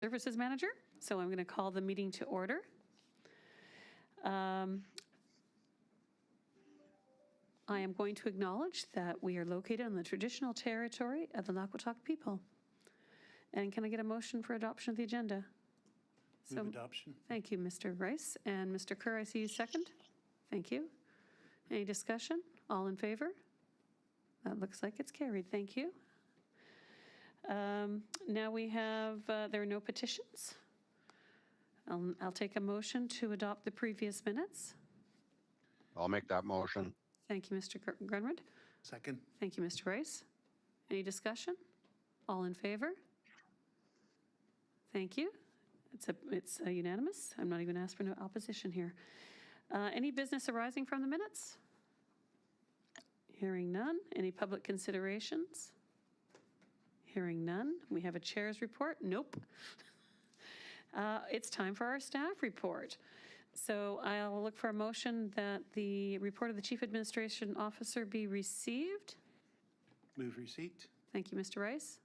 Services Manager. So I'm going to call the meeting to order. I am going to acknowledge that we are located on the traditional territory of the Naquatak people. And can I get a motion for adoption of the agenda? Move adoption. Thank you, Mr. Rice. And Mr. Kerr, I see you second. Thank you. Any discussion? All in favor? That looks like it's carried. Thank you. Now we have, there are no petitions. I'll take a motion to adopt the previous minutes. I'll make that motion. Thank you, Mr. Grunwood. Second. Thank you, Mr. Rice. Any discussion? All in favor? Thank you. It's unanimous. I'm not even asking for no opposition here. Any business arising from the minutes? Hearing none. Any public considerations? Hearing none. We have a chair's report? Nope. It's time for our staff report. So I'll look for a motion that the report of the Chief Administration Officer be received. Move receipt. Thank you, Mr. Rice.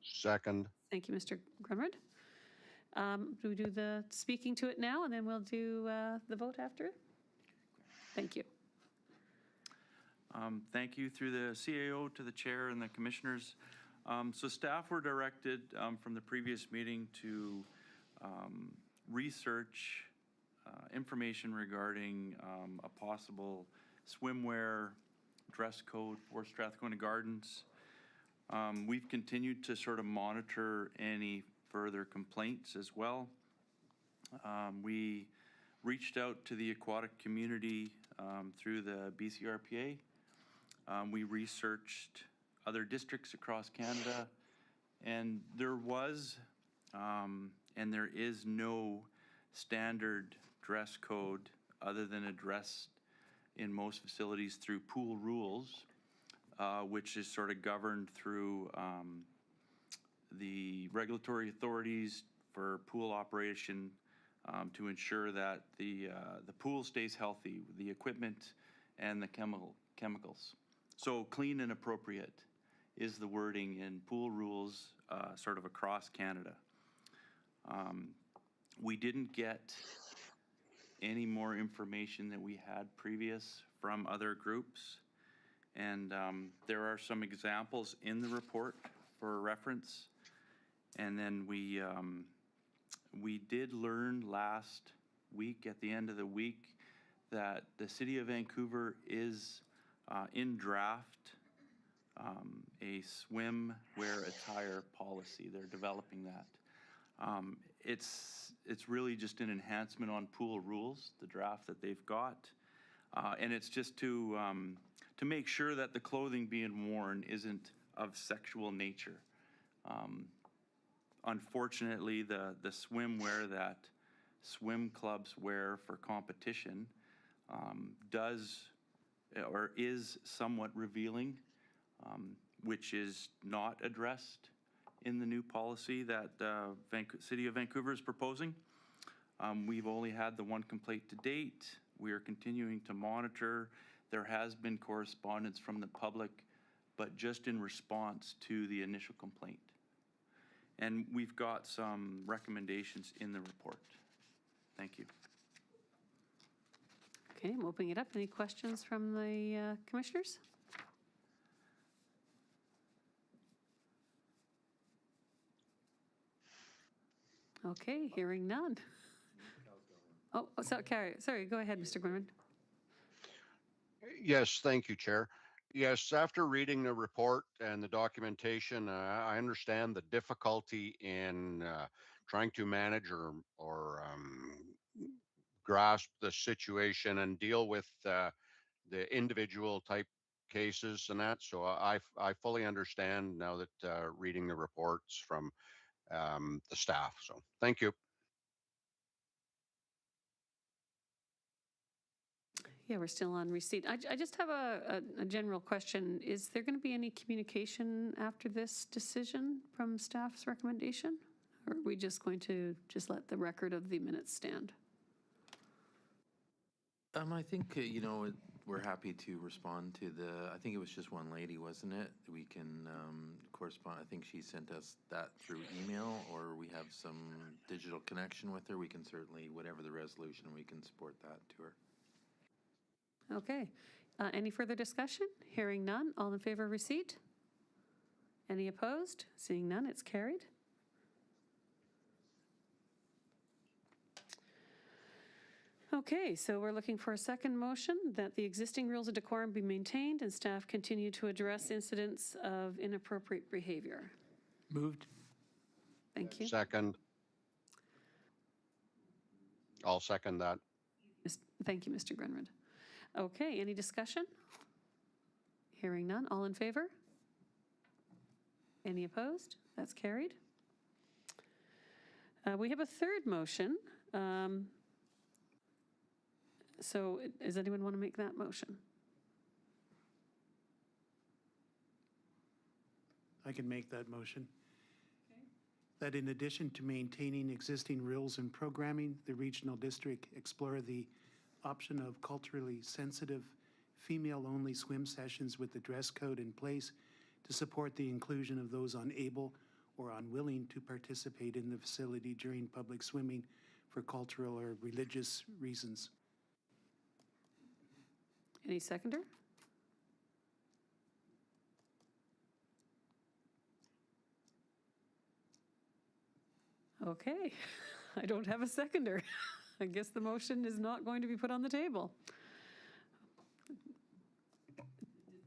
Second. Thank you, Mr. Grunwood. Do we do the speaking to it now, and then we'll do the vote after? Thank you. Thank you through the CAO to the chair and the commissioners. So staff were directed from the previous meeting to research information regarding a possible swimwear dress code for Strathcona Gardens. We've continued to sort of monitor any further complaints as well. We reached out to the aquatic community through the BCRPA. We researched other districts across Canada, and there was and there is no standard dress code other than addressed in most facilities through pool rules, which is sort of governed through the regulatory authorities for pool operation to ensure that the pool stays healthy, the equipment and the chemicals. So clean and appropriate is the wording in pool rules sort of across Canada. We didn't get any more information that we had previous from other groups. And there are some examples in the report for reference. And then we did learn last week, at the end of the week, that the City of Vancouver is in draft a swimwear attire policy. They're developing that. It's really just an enhancement on pool rules, the draft that they've got. And it's just to make sure that the clothing being worn isn't of sexual nature. Unfortunately, the swimwear that swim clubs wear for competition does or is somewhat revealing, which is not addressed in the new policy that City of Vancouver is proposing. We've only had the one complaint to date. We are continuing to monitor. There has been correspondence from the public, but just in response to the initial complaint. And we've got some recommendations in the report. Thank you. Okay, I'm opening it up. Any questions from the commissioners? Okay, hearing none. Oh, sorry, go ahead, Mr. Gwynman. Yes, thank you, Chair. Yes, after reading the report and the documentation, I understand the difficulty in trying to manage or grasp the situation and deal with the individual type cases and that. So I fully understand now that reading the reports from the staff. So thank you. Yeah, we're still on receipt. I just have a general question. Is there going to be any communication after this decision from staff's recommendation? Or are we just going to just let the record of the minutes stand? I think, we're happy to respond to I think it was just one lady, wasn't it? We can correspond, I think she sent us that through email, or we have some digital connection with her. We can certainly, whatever the resolution, we can support that to her. Okay. Any further discussion? Hearing none. All in favor of receipt? Any opposed? Seeing none, it's carried. Okay, so we're looking for a second motion that the existing rules of decorum be maintained and staff continue to address incidents of inappropriate behavior. Moved. Thank you. Second. I'll second that. Thank you, Mr. Grunrod. Okay, any discussion? Hearing none. All in favor? Any opposed? That's carried. We have a third motion. So does anyone want to make that motion? I can make that motion. That in addition to maintaining existing rules and programming, the regional district explore the option of culturally sensitive female-only swim sessions with the dress code in place to support the inclusion of those unable or unwilling to participate in the facility during public swimming for cultural or religious reasons. Any seconder? Okay, I don't have a seconder. I guess the motion is not going to be put on the table.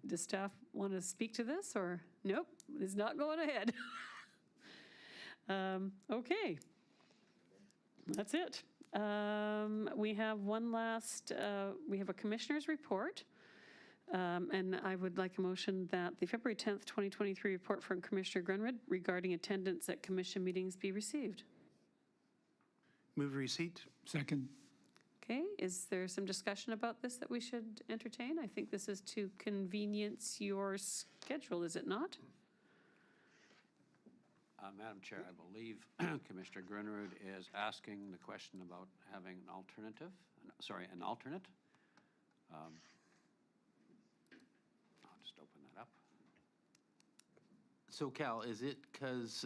Does staff want to speak to this, or nope, it's not going ahead? Okay, that's it. We have one last, we have a commissioner's report. And I would like a motion that the February 10th, 2023 report from Commissioner Grunrod regarding attendance at commission meetings be received. Move receipt. Second. Okay, is there some discussion about this that we should entertain? I think this is to convenience your schedule, is it not? Madam Chair, I believe Commissioner Grunrod is asking the question about having an alternative, an alternate. I'll just open that up. So Cal, is it because,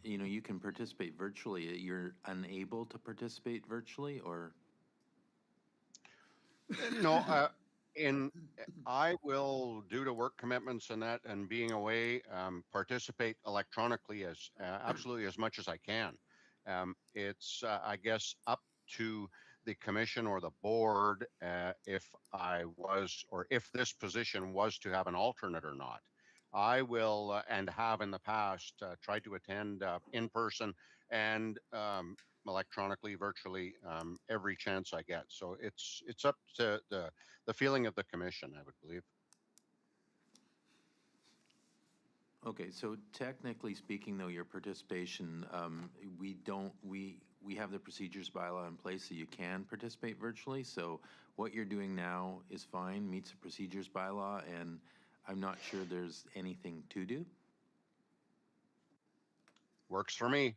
you can participate virtually, you're unable to participate virtually, or? No, I will, due to work commitments and that, and being away, participate electronically as absolutely as much as I can. It's, I guess, up to the commission or the board if I was, or if this position was to have an alternate or not. I will, and have in the past, tried to attend in person and electronically, virtually, every chance I get. So it's up to the feeling of the commission, I would believe. Okay, so technically speaking, though, your participation, we have the procedures bylaw in place so you can participate virtually. So what you're doing now is fine, meets the procedures bylaw, and I'm not sure there's anything to do. Works for me.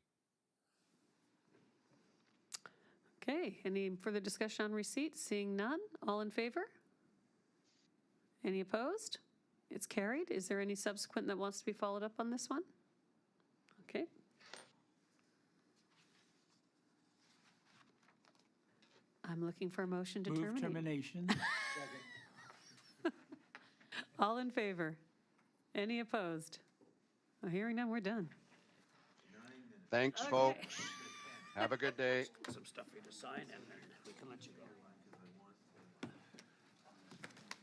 Okay, any further discussion on receipt? Seeing none, all in favor? Any opposed? It's carried. Is there any subsequent that wants to be followed up on this one? Okay. I'm looking for a motion to Move terminate. termination. All in favor? Any opposed? Hearing none, we're done. Thanks, folks. Have a good day. Some stuff for you to sign, and then we can let you go.